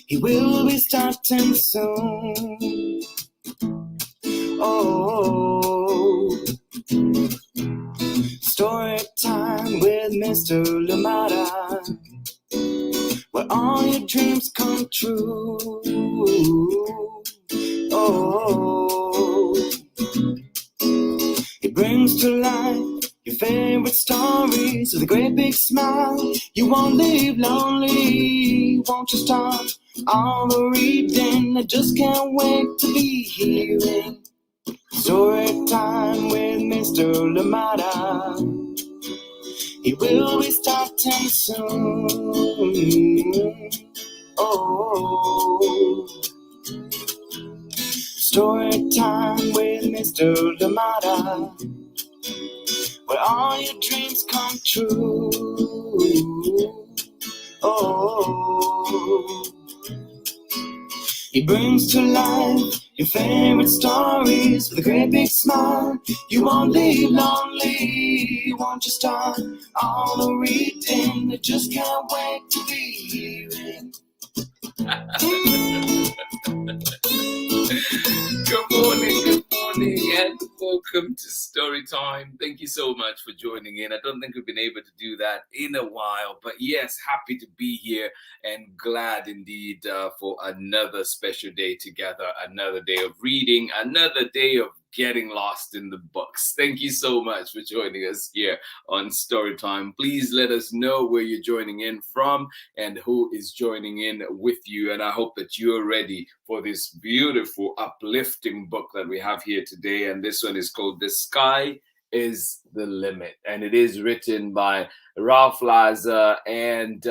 He will be starting soon. Oh, story time with Mr. Lamada, where all your dreams come true. Oh, he brings to life your favorite stories with a great big smile. You won't leave lonely, won't you start all the reading? I just can't wait to be hearing story time with Mr. Lamada. He will be starting soon. Oh, story time with Mr. Lamada, where all your dreams come true. Oh, he brings to life your favorite stories with a great big smile. You won't leave lonely, won't you start all the reading? I just can't wait to be hearing. Good morning, and welcome to Storytime. Thank you so much for joining in. I don't think we've been able to do that in a while, but yes, happy to be here and glad indeed for another special day together, another day of reading, another day of getting lost in the books. Thank you so much for joining us here on Storytime. Please let us know where you're joining in from and who is joining in with you. And I hope that you're ready for this beautiful, uplifting book that we have here today. And this one is called The Sky is the Limit. And it is written by Ralph LAZAR and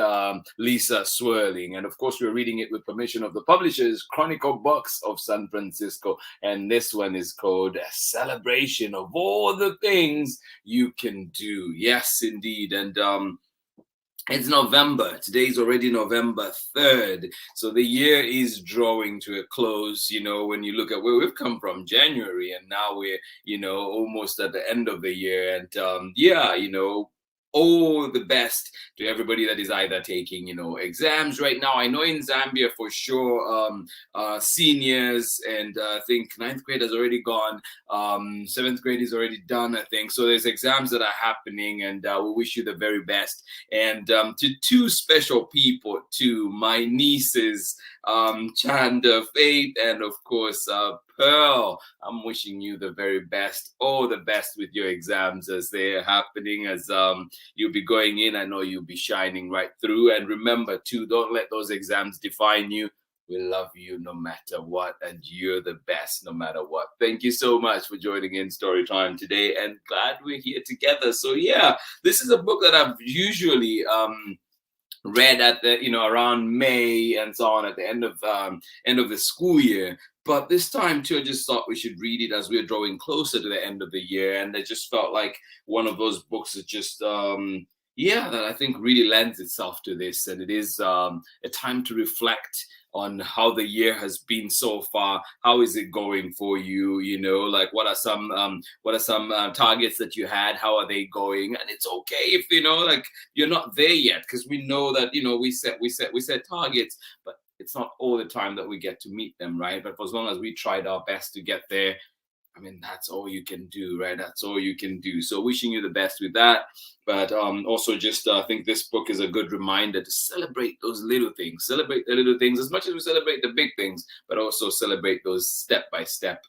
Lisa SWERLING. And of course, we're reading it with permission of the publishers, Chronicle Books of San Francisco. And this one is called A Celebration of All the Things You Can Do. Yes, indeed. And it's November. Today's already November 3rd. So the year is drawing to a close, you know, when you look at where we've come from, January, and now we're, you know, almost at the end of the year. And yeah, you know, all the best to everybody that is either taking, you know, exams right now. I know in Zambia for sure, seniors and I think 9th grade has already gone. 7th grade is already done, I think. So there's exams that are happening, and we wish you the very best. And to two special people, to my nieces, Chanda, Faith, and of course, Pearl. I'm wishing you the very best, all the best with your exams as they're happening, as you'll be going in. I know you'll be shining right through. And remember, too, don't let those exams define you. We love you no matter what, and you're the best no matter what. Thank you so much for joining in Storytime today, and glad we're here together. So yeah, this is a book that I've usually read at the, you know, around May and so on, at the end of the school year. But this time too, I just thought we should read it as we're drawing closer to the end of the year, and it just felt like one of those books that just yeah, that I think really lends itself to this. And it is a time to reflect on how the year has been so far. How is it going for you? You know, like what are some targets that you had? How are they going? And it's okay if, you know, like you're not there yet, because we know that, you know, we set targets, but it's not all the time that we get to meet them, right? But for as long as we tried our best to get there, I mean, that's all you can do, right? That's all you can do. So wishing you the best with that. But also just I think this book is a good reminder to celebrate those little things. Celebrate the little things as much as we celebrate the big things, but also celebrate those step-by-step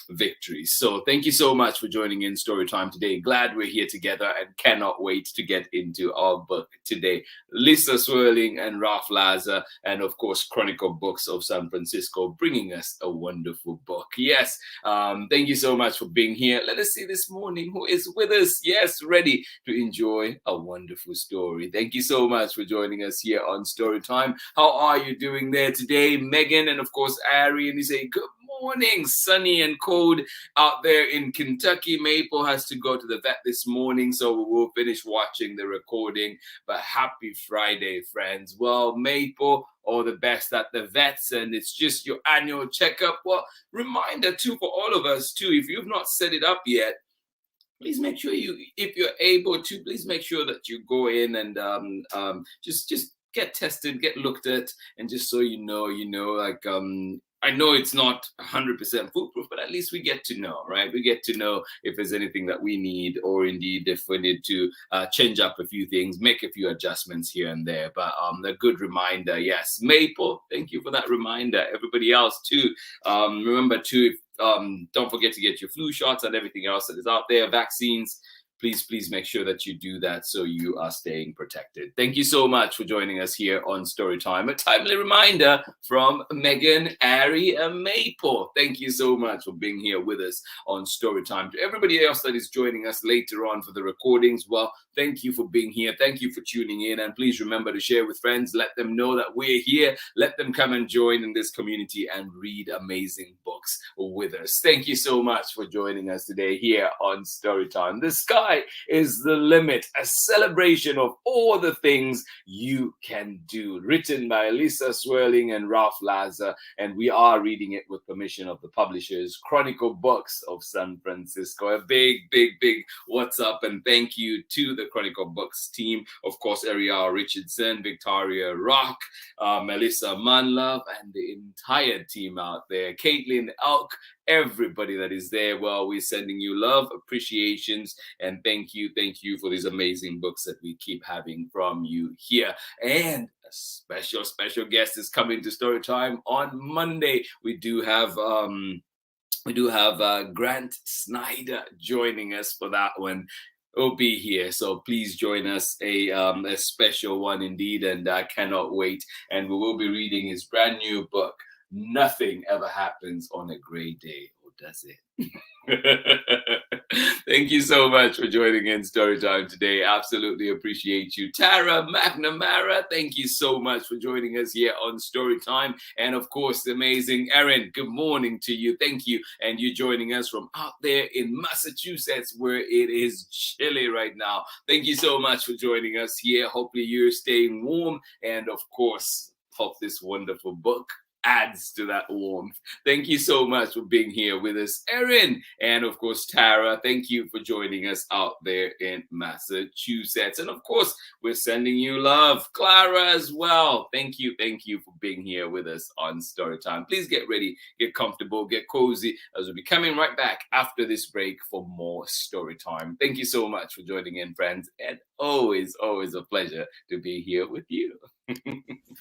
victories. So thank you so much for joining in Storytime today. Glad we're here together and cannot wait to get into our book today. Lisa SWERLING and Ralph LAZAR, and of course, Chronicle Books of San Francisco, bringing us a wonderful book. Yes, thank you so much for being here. Let us see this morning who is with us. Yes, ready to enjoy a wonderful story. Thank you so much for joining us here on Storytime. How are you doing there today? Megan and of course Ari, and you say good morning, sunny and cold out there in Kentucky. Maple has to go to the vet this morning, so we will finish watching the recording. But happy Friday, friends. Well, Maple, all the best at the vets, and it's just your annual checkup. Well, reminder too for all of us too, if you've not set it up yet, please make sure if you're able to, please make sure that you go in and just get tested, get looked at, and just so like I know it's not 100% foolproof, but at least we get to know, right? We get to know if there's anything that we need, or indeed if we need to change up a few things, make a few adjustments here and there. But a good reminder, yes, Maple, thank you for that reminder. Everybody else too, remember too, don't forget to get your flu shots and everything else that is out there, vaccines. Please make sure that you do that so you are staying protected. Thank you so much for joining us here on Storytime. A timely reminder from Megan, Ari, and Maple. Thank you so much for being here with us on Storytime. To everybody else that is joining us later on for the recordings, well, thank you for being here. Thank you for tuning in. And please remember to share with friends. Let them know that we're here. Let them come and join in this community and read amazing books with us. Thank you so much for joining us today here on Storytime. The sky is the limit, a celebration of all the things you can do. Written by Lisa Swerling and Ralph Lazar, and we are reading it with permission of the publishers, Chronicle Books of San Francisco. A big what's up and thank you to the Chronicle Books team. Of course, Ariel Richardson, Victoria Rock, Melissa Manlove, and the entire team out there. Caitlin Elk, everybody that is there. Well, we're sending you love, appreciations, and thank you for these amazing books that we keep having from you here. And a special guest is coming to Storytime on Monday. We do have Grant Snyder joining us for that one. Will be here, so please join us. A special one indeed, and I cannot wait. And we will be reading his brand new book, Nothing Ever Happens on a Gray Day, or does it? Thank you so much for joining in Storytime today. Absolutely appreciate you. Tara McNamara, thank you so much for joining us here on Storytime. And of course, the amazing Erin, good morning to you. Thank you. And you joining us from out there in Massachusetts, where it is chilly right now. Thank you so much for joining us here. Hopefully you're staying warm. And of course, hope this wonderful book adds to that warmth. Thank you so much for being here with us, Erin. And of course, Tara, thank you for joining us out there in Massachusetts. And of course, we're sending you love, Clara, as well. Thank you for being here with us on Storytime. Please get ready, get comfortable, get cozy, as we'll be coming right back after this break for more Storytime. Thank you so much for joining in, friends, and always a pleasure to be here with you.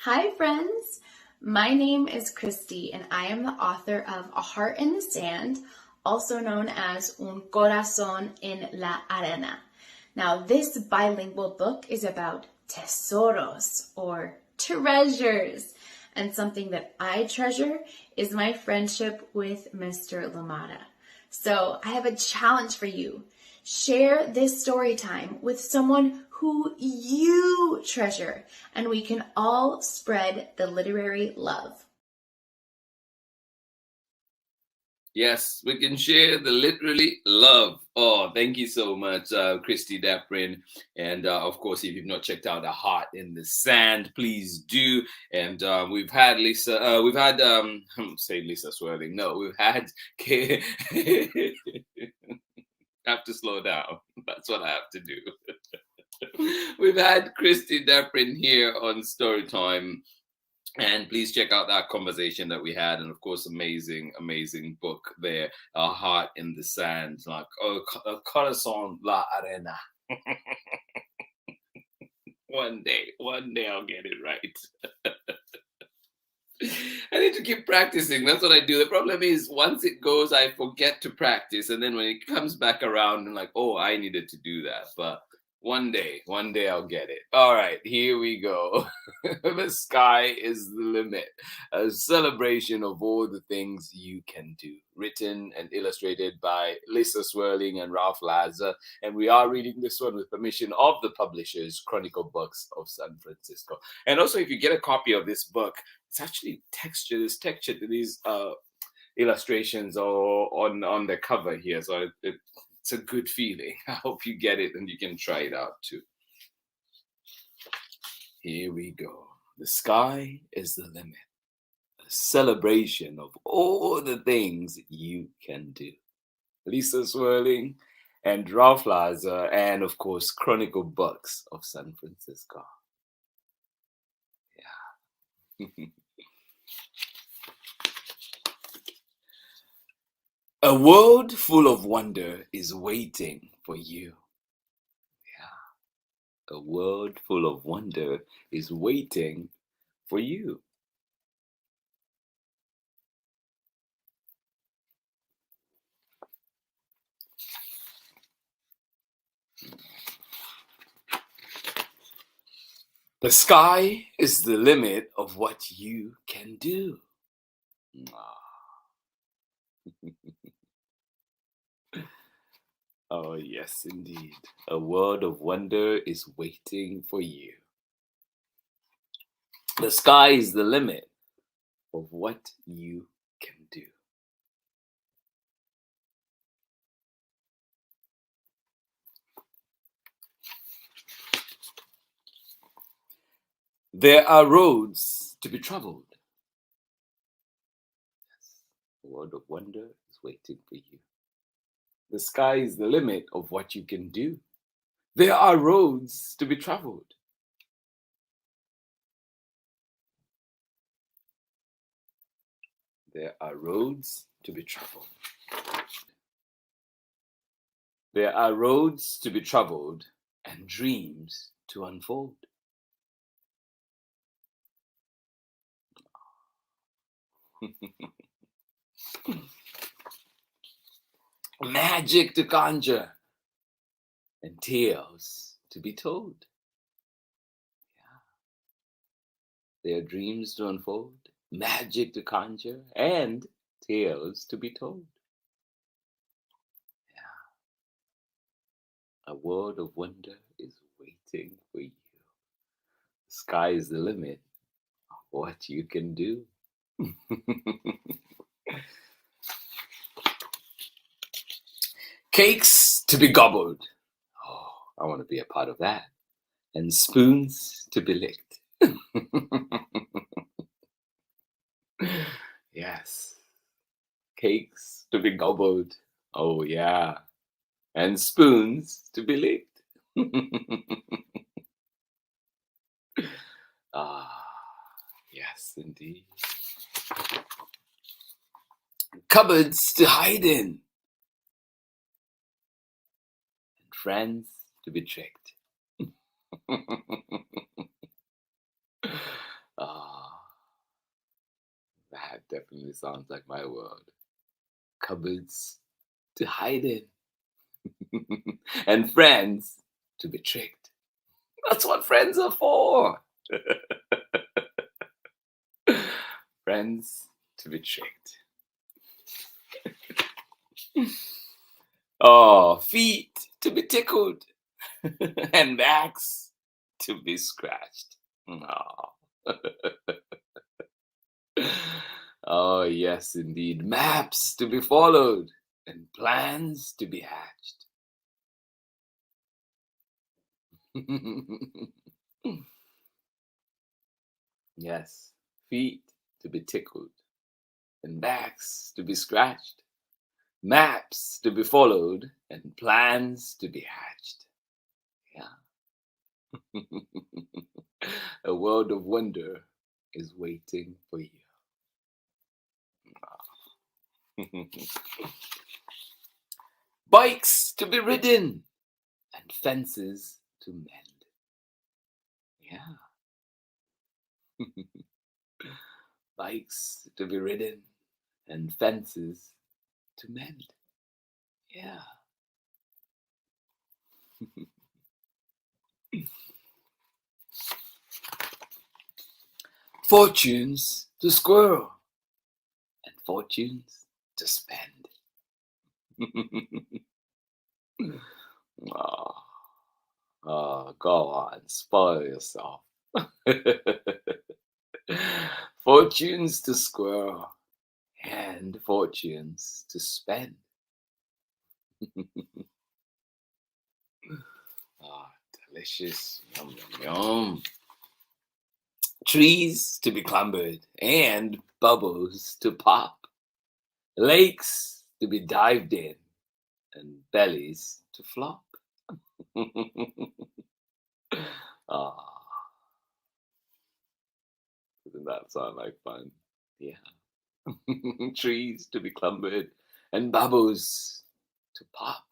Hi, friends. My name is Christy, and I am the author of A Heart in the Sand, also known as Un Corazón en la Arena. Now, this bilingual book is about tesoros, or treasures. And something that I treasure is my friendship with Mr. Lamada. So I have a challenge for you. Share this story time with someone who you treasure, and we can all spread the literary love. Yes, we can share the literary love. Oh, thank you so much, Christy Daprin. And of course, if you've not checked out A Heart in the Sand, please do. And we've had Lisa, say Lisa Swerling. No, we've had I have to slow down. That's what I have to do. We've had Christy Daprin here on Storytime. And please check out that conversation that we had. And of course, amazing book there. A Heart in the Sand. Like, Corazón la Arena. One day I'll get it right. I need to keep practicing. That's what I do. The problem is, once it goes, I forget to practice. And then when it comes back around, I'm like, oh, I needed to do that. But one day I'll get it. All right, here we go. The sky is the limit. A celebration of all the things you can do. Written and illustrated by Lisa Swerling and Ralph Lazar. And we are reading this one with permission of the publishers, Chronicle Books of San Francisco. And also, if you get a copy of this book, it's actually textured. It's textured to these illustrations or on the cover here. So it's a good feeling. I hope you get it and you can try it out too. Here we go. The sky is the limit. A celebration of all the things you can do. Lisa Swerling and Ralph Lazar, and of course, Chronicle Books of San Francisco. Yeah. A world full of wonder is waiting for you. Yeah. A world full of wonder is waiting for you. The sky is the limit of what you can do. Oh, yes, indeed. A world of wonder is waiting for you. The sky is the limit of what you can do. There are roads to be traveled. Yes, a world of wonder is waiting for you. The sky is the limit of what you can do. There are roads to be traveled. There are roads to be traveled. There are roads to be traveled and dreams to unfold. Magic to conjure and tales to be told. Yeah. There are dreams to unfold, magic to conjure, and tales to be told. Yeah. A world of wonder is waiting for you. The sky is the limit of what you can do. Cakes to be gobbled. Oh, I want to be a part of that. And spoons to be licked. Yes. Cakes to be gobbled. Oh, yeah. And spoons to be licked. Ah, yes, indeed. Cupboards to hide in. And friends to be tricked. Ah, that definitely sounds like my world. Cupboards to hide in. And friends to be tricked. That's what friends are for. Friends to be tricked. Oh, feet to be tickled. And backs to be scratched. Oh. Oh, yes, indeed. Maps to be followed and plans to be hatched. Yes, feet to be tickled and backs to be scratched. Maps to be followed and plans to be hatched. Yeah. A world of wonder is waiting for you. Bikes to be ridden and fences to mend. Yeah. Bikes to be ridden and fences to mend. Yeah. Fortunes to squirrel and fortunes to spend. Oh, go on, spoil yourself. Fortunes to squirrel and fortunes to spend. Ah, delicious. Yum, yum, yum. Trees to be clambered and bubbles to pop. Lakes to be dived in and bellies to flop. Ah, doesn't that sound like fun? Yeah. Trees to be clumbered and bubbles to pop.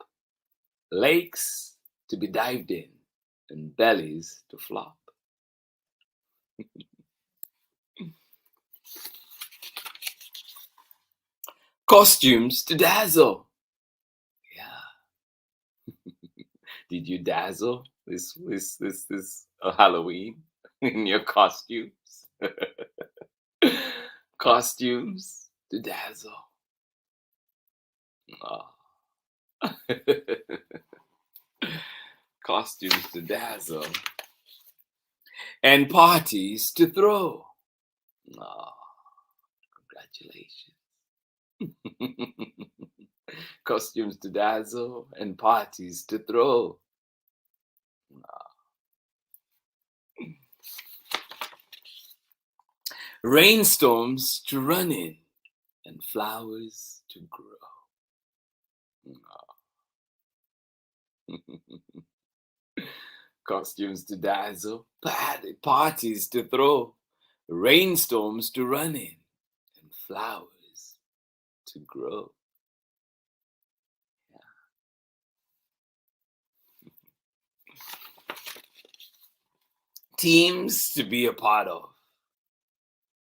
Lakes to be dived in and bellies to flop. Costumes to dazzle. Yeah. Did you dazzle this Halloween in your costumes? Costumes to dazzle. Ah. Costumes to dazzle. And parties to throw. Ah, congratulations. Costumes to dazzle and parties to throw. Rainstorms to run in and flowers to grow. Costumes to dazzle, parties to throw, rainstorms to run in and flowers to grow. Teams to be a part of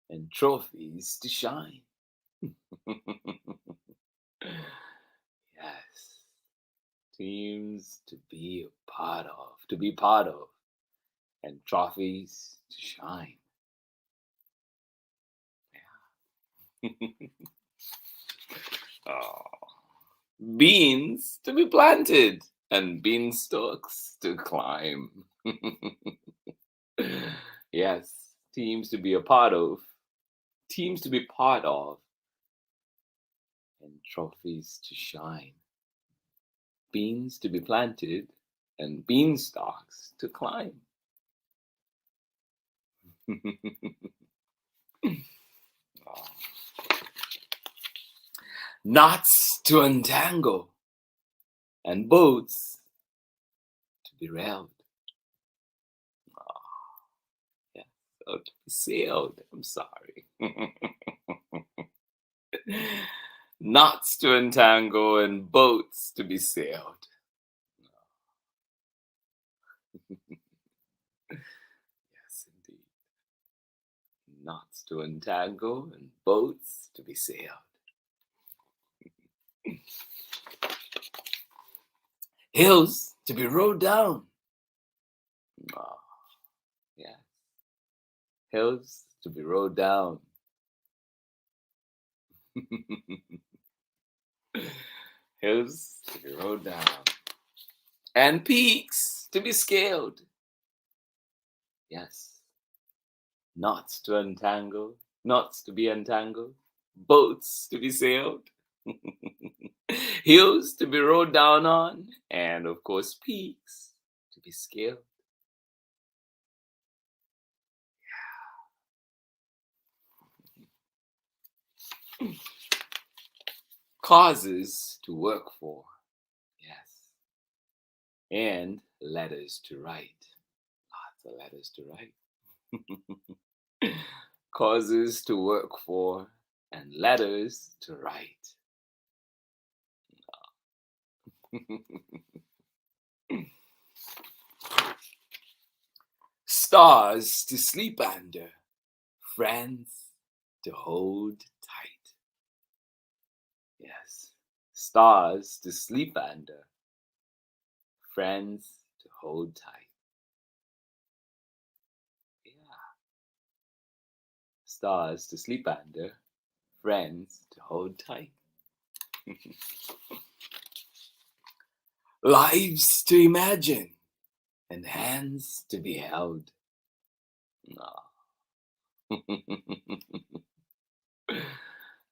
and trophies to shine. Yes. Teams to be a part of, and trophies to shine. Yeah. Oh. Beans to be planted and beanstalks to climb. Yes, teams to be a part of, and trophies to shine. Beans to be planted and beanstalks to climb. Oh. Knots to untangle and boats to be railed. Oh, yeah, so to be sailed. I'm sorry. Knots to untangle and boats to be sailed. Yes, indeed. Knots to untangle and boats to be sailed. Hills to be rode down. Oh, yeah. Hills to be rode down. Hills to be rode down. And peaks to be scaled. Yes. Knots to untangle, knots to be untangled, boats to be sailed, hills to be rode down on, and of course peaks to be scaled. Yeah. Causes to work for, yes, and letters to write. Lots of letters to write. Causes to work for and letters to write. Stars to sleep under, friends to hold tight. Yes, stars to sleep under, friends to hold tight. Stars to sleep under, friends to hold tight. Lives to imagine, and hands to be held. Oh.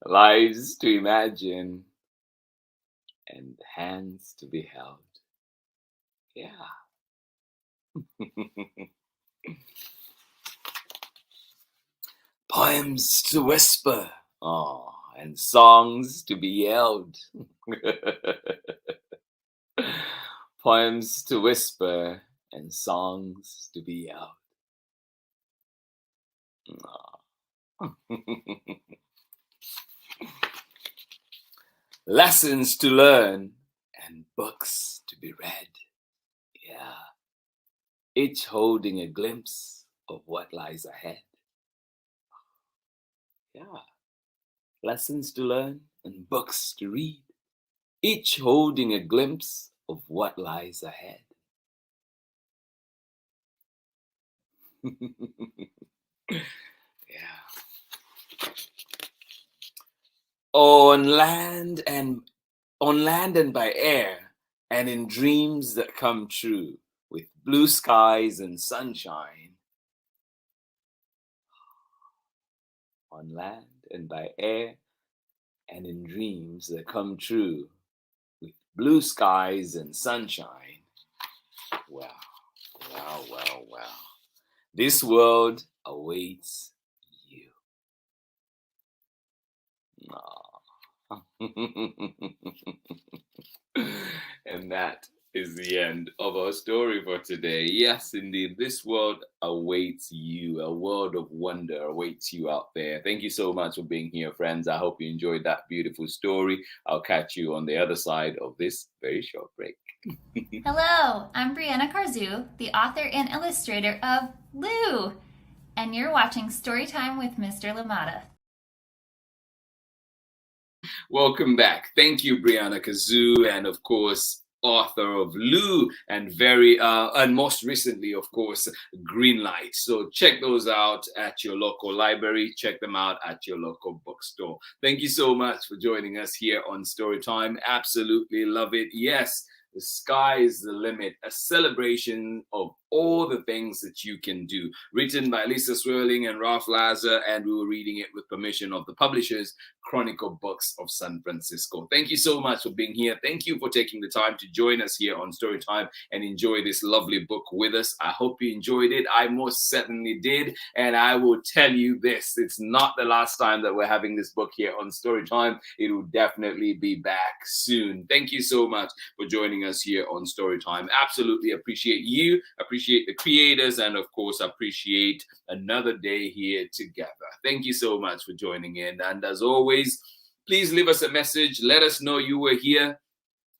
Lives to imagine, and hands to be held. Yeah. Poems to whisper, oh, and songs to be yelled. poems to whisper, and songs to be out. Lessons to learn and books to be read. Yeah. Each holding a glimpse of what lies ahead. Yeah. Lessons to learn and books to read. Each holding a glimpse of what lies ahead. Yeah. On land and by air, and in dreams that come true, with blue skies and sunshine. On land and by air, and in dreams that come true, with blue skies and sunshine. Wow, wow, wow, wow. This world awaits you. Aw. And that is the end of our story for today. Yes, indeed, this world awaits you. A world of wonder awaits you out there. Thank you so much for being here, friends. I hope you enjoyed that beautiful story. I'll catch you on the other side of this very short break. Hello, I'm Brianna Carzu, the author and illustrator of Lou, and you're watching Storytime with Mr. Lamada. Welcome back. Thank you, Brianna Kazoo, and of course, author of Lou, and and most recently, of course, Green Light. So check those out at your local library. Check them out at your local bookstore. Thank you so much for joining us here on Storytime. Absolutely love it. Yes, the sky is the limit, a celebration of all the things that you can do. Written by Lisa Swerling and Ralph LAZAR, and we were reading it with permission of the publishers, Chronicle Books of San Francisco. Thank you so much for being here. Thank you for taking the time to join us here on Storytime and enjoy this lovely book with us. I hope you enjoyed it. I most certainly did. And I will tell you this, it's not the last time that we're having this book here on Storytime. It will definitely be back soon. Thank you so much for joining us here on Storytime. Absolutely appreciate you, appreciate the creators, and of course appreciate another day here together. Thank you so much for joining in, and as always, please leave us a message. Let us know you were here.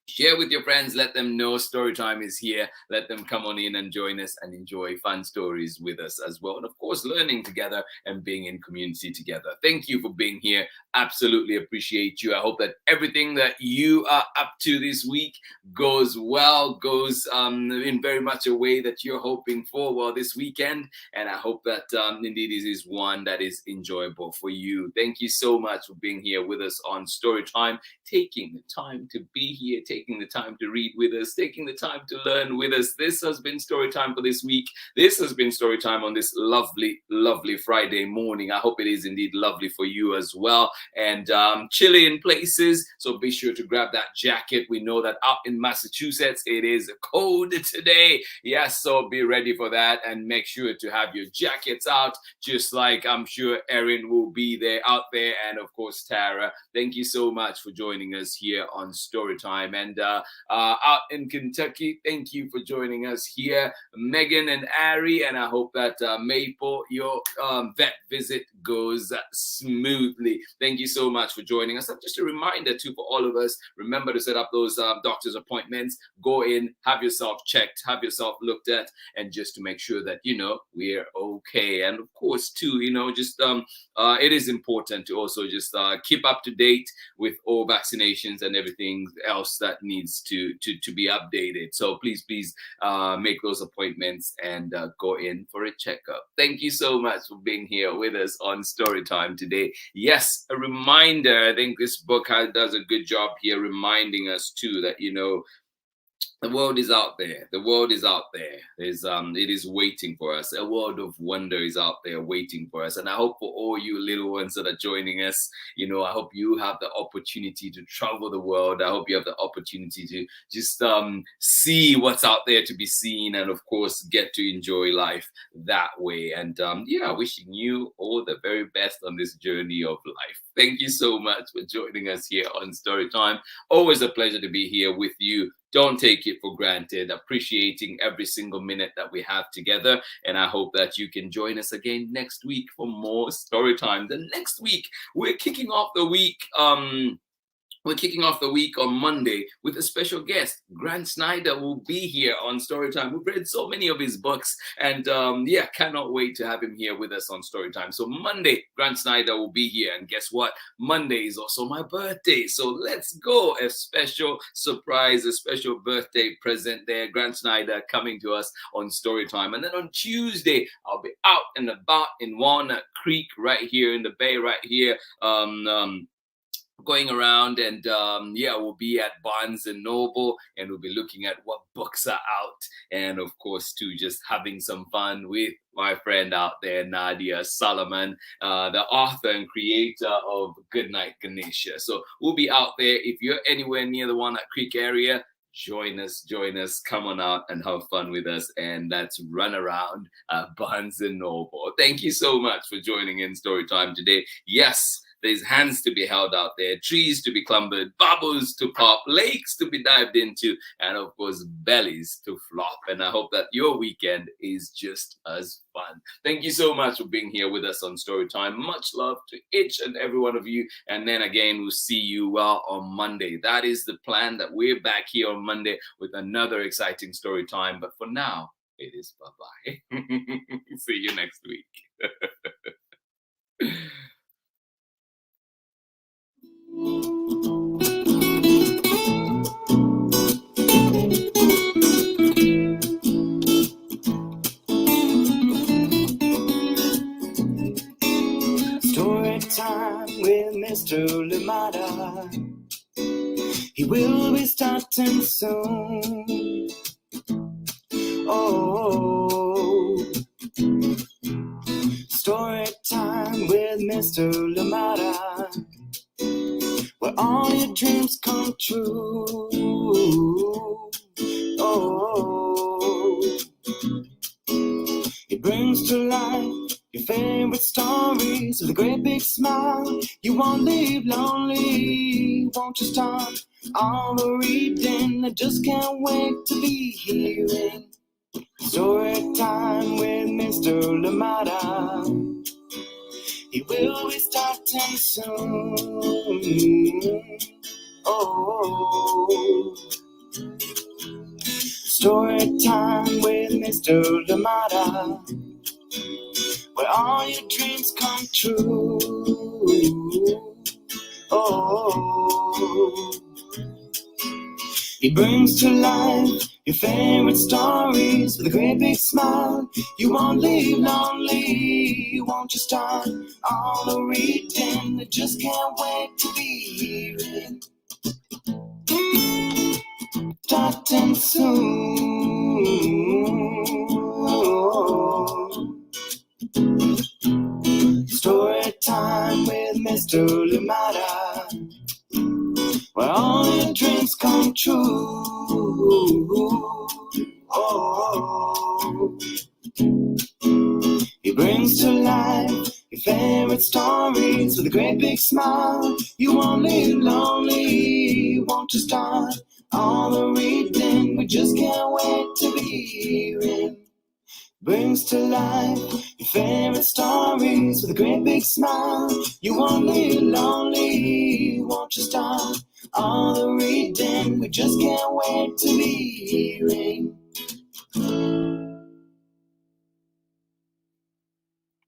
Share with your friends. Let them know Storytime is here. Let them come on in and join us and enjoy fun stories with us as well. And of course, learning together and being in community together. Thank you for being here. Absolutely appreciate you. I hope that everything that you are up to this week goes well, goes in very much a way that you're hoping for this weekend. And I hope that indeed it is one that is enjoyable for you. Thank you so much for being here with us on Storytime, taking the time to be here, taking the time to read with us, taking the time to learn with us. This has been Storytime for this week. This has been Storytime on this lovely, lovely Friday morning. I hope it is indeed lovely for you as well. And chilly in places, so be sure to grab that jacket. We know that out in Massachusetts, it is cold today. Yes, so be ready for that and make sure to have your jackets out, just like I'm sure Erin will be there out there, and of course, Tara. Thank you so much for joining us here on Storytime. And out in Kentucky, thank you for joining us here, Megan and Ari, and I hope that Maple, your vet visit goes smoothly. Thank you so much for joining us. And just a reminder too for all of us, remember to set up those doctor's appointments. Go in, have yourself checked, have yourself looked at, and just to make sure that we're okay. And of course too, just it is important to also just keep up to date with all vaccinations and everything else that needs to be updated. So please make those appointments and go in for a checkup. Thank you so much for being here with us on Storytime today. Yes, a reminder, I think this book does a good job here reminding us too that the world is out there. The world is out there. It is waiting for us. A world of wonder is out there waiting for us. And I hope for all you little ones that are joining us, I hope you have the opportunity to travel the world. I hope you have the opportunity to just see what's out there to be seen, and of course get to enjoy life that way. And wishing you all the very best on this journey of life. Thank you so much for joining us here on Storytime. Always a pleasure to be here with you. don't take it for granted. Appreciating every single minute that we have together. And I hope that you can join us again next week for more story time. The next week, we're kicking off the week. We're kicking off the week on Monday with a special guest. Grant Snyder will be here on Storytime. We've read so many of his books, and cannot wait to have him here with us on Storytime. So Monday, Grant Snyder will be here, and guess what? Monday is also my birthday. So let's go. A special surprise, a special birthday present there. Grant Snyder coming to us on Storytime. And then on Tuesday, I'll be out and about in Walnut Creek, right here in the Bay, right here. Going around, and we'll be at Barnes and Noble, and we'll be looking at what books are out, and of course too, just having some fun with my friend out there, Nadia Solomon, the author and creator of Goodnight Ganesha. So we'll be out there. If you're anywhere near the Walnut Creek area, join us, come on out and have fun with us, and let's run around Barnes and Noble. Thank you so much for joining in Storytime today. Yes, there's hands to be held out there, trees to be clambered, bubbles to pop, lakes to be dived into, and of course, bellies to flop. And I hope that your weekend is just as fun. Thank you so much for being here with us on Storytime. Much love to each and every one of you. And then again, we'll see you on Monday. That is the plan, that we're back here on Monday with another exciting Storytime. But for now, it is bye-bye. See you next week. Story time with Mr. Lamada. He will be starting soon. Oh, story time with Mr. Lamada, where all your dreams come true. Oh, he brings to life your favorite stories with a great big smile. You won't leave lonely, won't you start all the reading? I just can't wait to be hearing story time with Mr. Lamada. He will be starting soon. Oh, story time with Mr. Lamada, where all your dreams come true. Oh, he brings to life your favorite stories with a great big smile. You won't leave lonely, won't you start all the reading? I just can't wait to be hearing starting soon. Story time with Mr. Lamada, where all your dreams come true. Oh, he brings to life your favorite stories with a great big smile. You won't leave lonely, won't you start all the reading? We just can't wait to be hearing. Brings to life your favorite stories with a great big smile. You won't leave lonely, won't you start all the reading? We just can't wait to be hearing